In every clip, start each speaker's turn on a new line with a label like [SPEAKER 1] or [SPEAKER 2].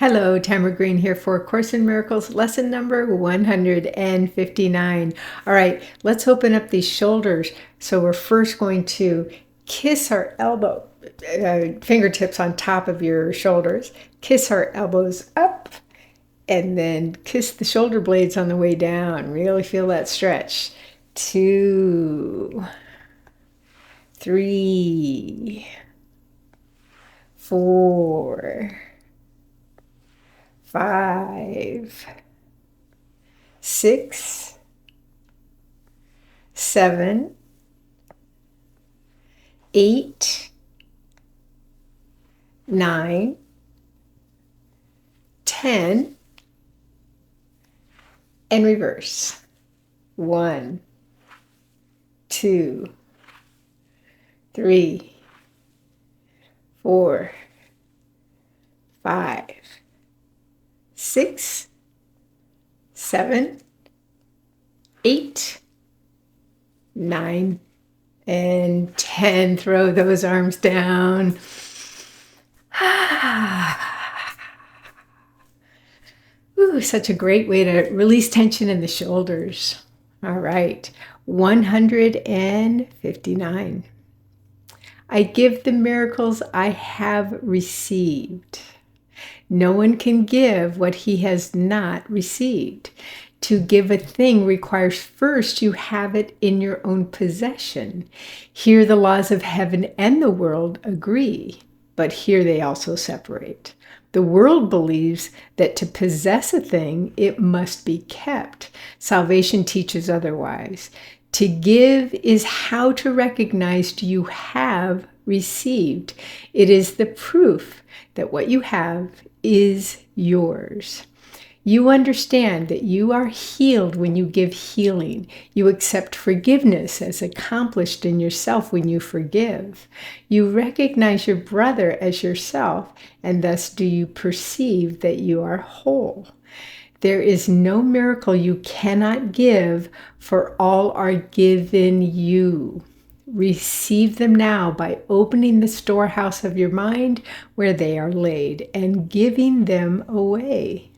[SPEAKER 1] Hello, Tamara Green here for Course in Miracles, lesson number 159. All right, let's open up these shoulders. So we're first going to kiss our fingertips on top of your shoulders, kiss our elbows up, and then kiss the shoulder blades on the way down. Really feel that stretch. 2, 3, 4, 5, 6, 7, 8, 9, 10, and reverse. 1, 2, 3, 4, 5, 6, 7, 8, 9, and 10. Throw those arms down. Ooh, such a great way to release tension in the shoulders. All right, 159. I give the miracles I have received. No one can give what he has not received. To give a thing requires first you have it in your own possession. Here the laws of heaven and the world agree, but here they also separate. The world believes that to possess a thing, it must be kept. Salvation teaches otherwise. To give is how to recognize you have received. It is the proof that what you have is yours. You understand that you are healed when you give healing. You accept forgiveness as accomplished in yourself when you forgive. You recognize your brother as yourself, and thus do you perceive that you are whole. There is no miracle you cannot give, for all are given you. Receive them now by opening the storehouse of your mind where they are laid and giving them away.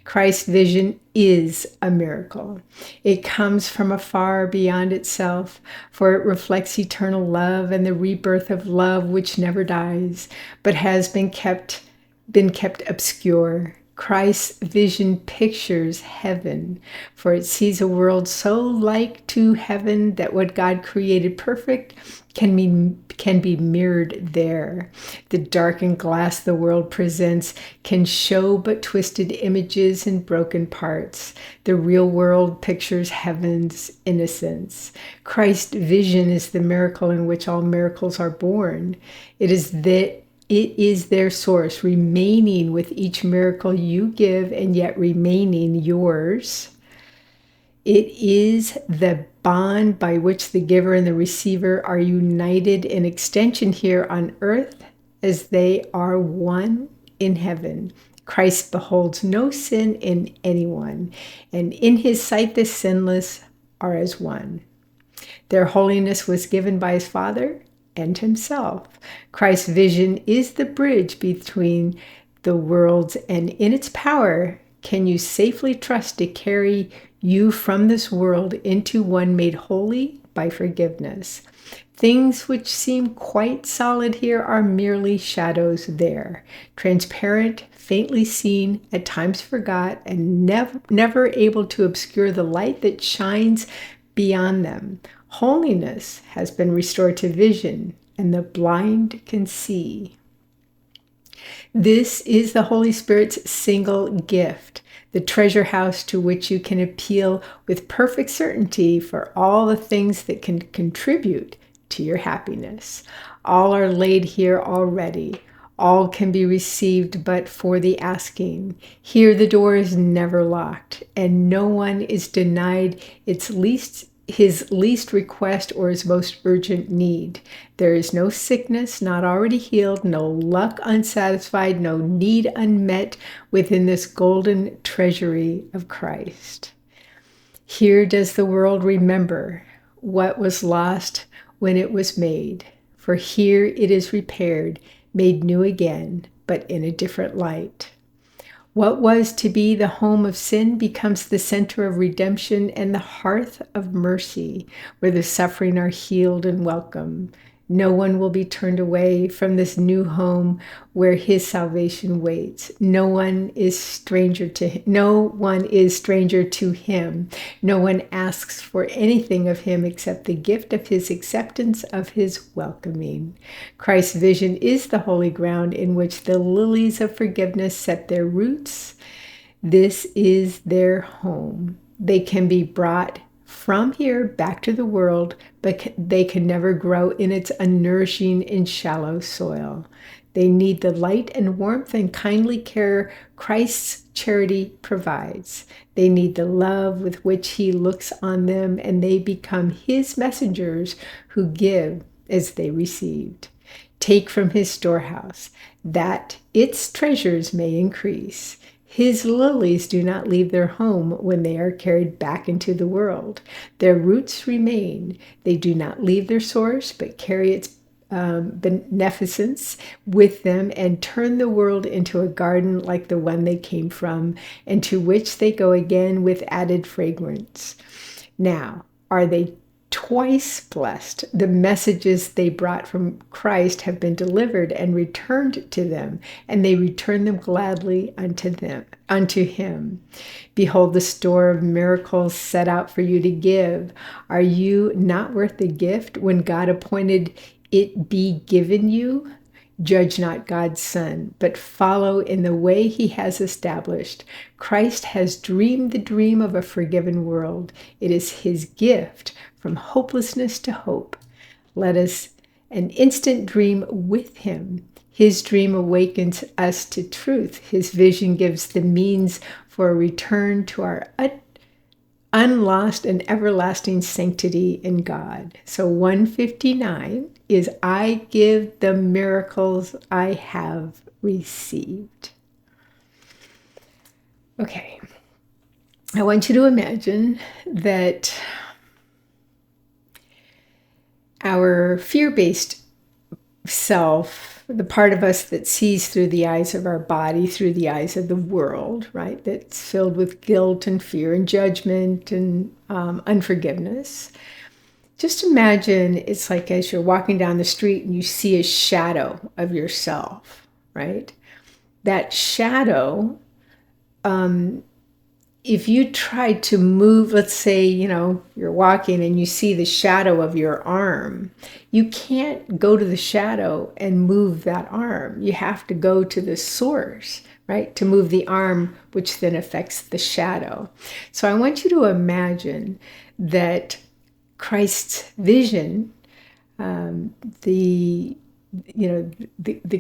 [SPEAKER 1] Christ's vision is a miracle. It comes from afar beyond itself, for it reflects eternal love and the rebirth of love which never dies, but has been kept obscure. Christ's vision pictures heaven, for it sees a world so like to heaven that what God created perfect can be mirrored there. The darkened glass the world presents can show but twisted images and broken parts. The real world pictures heaven's innocence. Christ's vision is the miracle in which all miracles are born. It is their source, remaining with each miracle you give and yet remaining yours. It is the bond by which the giver and the receiver are united in extension here on earth as they are one in heaven. Christ beholds no sin in anyone, and in his sight the sinless are as one. Their holiness was given by his Father and himself. Christ's vision is the bridge between the worlds, and in its power can you safely trust to carry you from this world into one made holy by forgiveness. Things which seem quite solid here are merely shadows there, transparent, faintly seen, at times forgot, and never able to obscure the light that shines beyond them. Holiness has been restored to vision, and the blind can see. This is the Holy Spirit's single gift, the treasure house to which you can appeal with perfect certainty for all the things that can contribute to your happiness. All are laid here already. All can be received but for the asking. Here the door is never locked, and no one is denied his least request or his most urgent need. There is no sickness not already healed, no luck unsatisfied, no need unmet within this golden treasury of Christ. Here does the world remember what was lost when it was made, for here it is repaired, made new again, but in a different light. What was to be the home of sin becomes the center of redemption and the hearth of mercy, where the suffering are healed and welcome. No one will be turned away from this new home where his salvation waits. No one is stranger to him. No one is stranger to him. No one asks for anything of him except the gift of his acceptance of his welcoming. Christ's vision is the holy ground in which the lilies of forgiveness set their roots. This is their home. They can be brought from here back to the world, but they can never grow in its unnourishing and shallow soil. They need the light and warmth and kindly care Christ's charity provides. They need the love with which he looks on them, and they become his messengers who give as they received. Take from his storehouse, that its treasures may increase. His lilies do not leave their home when they are carried back into the world. Their roots remain. They do not leave their source, but carry its beneficence with them and turn the world into a garden like the one they came from, and to which they go again with added fragrance. Now, are they twice blessed? The messages they brought from Christ have been delivered and returned to them, and they return them gladly unto him. Behold the store of miracles set out for you to give. Are you not worth the gift when God appointed it be given you? Judge not God's Son, but follow in the way he has established. Christ has dreamed the dream of a forgiven world. It is his gift from hopelessness to hope. Let us an instant dream with him. His dream awakens us to truth. His vision gives the means for a return to our unlost and everlasting sanctity in God. So 159 is I give the miracles I have received. Okay. I want you to imagine that our fear-based self, the part of us that sees through the eyes of our body, through the eyes of the world, right? That's filled with guilt and fear and judgment and unforgiveness. Just imagine it's like as you're walking down the street and you see a shadow of yourself, right? That shadow, if you try to move, let's say, you're walking and you see the shadow of your arm, you can't go to the shadow and move that arm. You have to go to the source, right, to move the arm, which then affects the shadow. So I want you to imagine that Christ's vision, the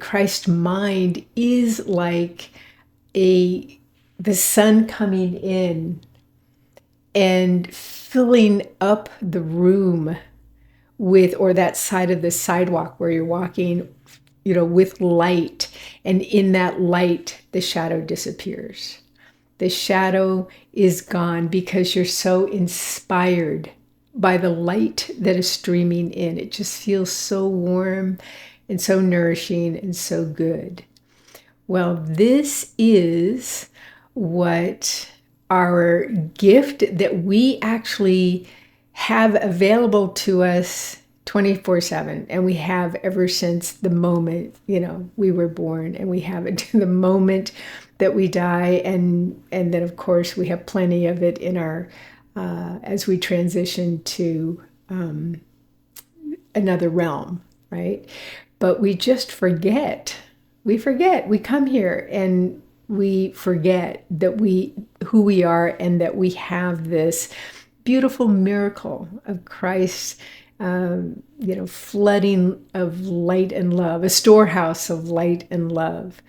[SPEAKER 1] Christ mind is like the sun coming in and filling up the room with, or that side of the sidewalk where you're walking, with light. And in that light, the shadow disappears. The shadow is gone because you're so inspired by the light that is streaming in. It just feels so warm and so nourishing and so good. Well, this is what our gift that we actually have available to us 24/7, and we have ever since the moment we were born, and we have it to the moment that we die, and then of course we have plenty of it in our as we transition to another realm, right? But we just forget. We come here and we forget that who we are, and that we have this beautiful miracle of Christ, flooding of light and love, a storehouse of light and love,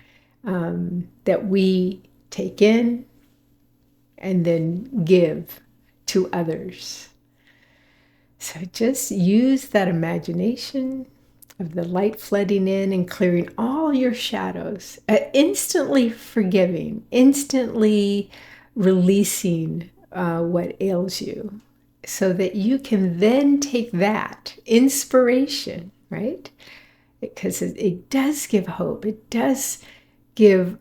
[SPEAKER 1] that we take in and then give to others. So just use that imagination of the light flooding in and clearing all your shadows, instantly forgiving, instantly releasing what ails you, so that you can then take that inspiration, right? Because it does give hope. It does give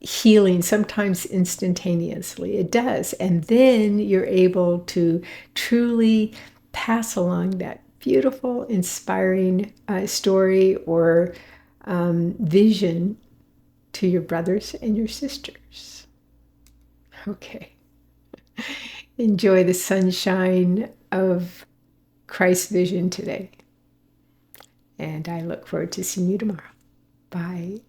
[SPEAKER 1] healing, sometimes instantaneously. It does. And then you're able to truly pass along that beautiful, inspiring story or vision to your brothers and your sisters. Okay. Enjoy the sunshine of Christ's vision today. And I look forward to seeing you tomorrow. Bye.